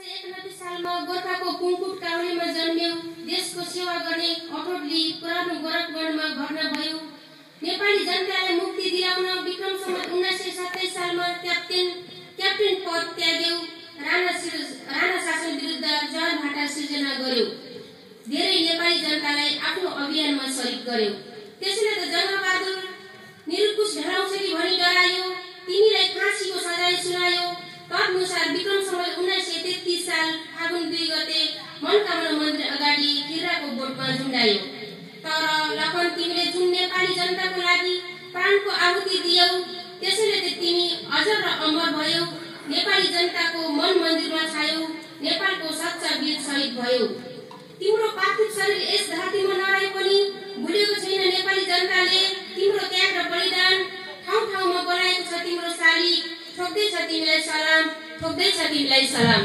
1991 सालमा गोरखाको पुङकुट काउलीमा जन्म्यो। देशको सेवा गर्ने अठोट लिई पुरानो गोरखगढमा भर्ना भयो। नेपाली जनतालाई मुक्ति दिलाउन विक्रम सम्वत 1927 सालमा क्याप्टेन पद त्याग्यो। राणा शासन विरुद्ध जवानभाटा सृजना गर्यो। धेरै नेपाली जनतालाई आफ्नो अभियानमा शरीक गर्यो। त्यसैले त जङ्गबहादुर निरङ्कुश ढलाउँछ कि भनी डरायो। तिमीलाई फाँसीको सजाय सुनायो। तदनुसार विक्रम सम्वत 1933 साल फागुन 2 गते मनकामना मन्दिर अगाडि किराको बोटमा झुन्डायो। तर लखन तिमीले जुन नेपाली जनताको लागि प्राणको आहुति दियौ, त्यसैले त तिमी अजर र अमर भयौ। नेपाली जनताको मन मन्दिरमा छायौ। नेपालको सच्चा वीर शहीद भयौ। तिम्रो पार्थिव शरीर यस धरतीमा नरहे पनि भुलेको छैन नेपाली जनताले तिम्रो त्याग र बलिदान। ठाउँ ठाउँमा बोलाएको छ तिम्रो शालिग। ठोक्दैछ तिमीलाई सलाम।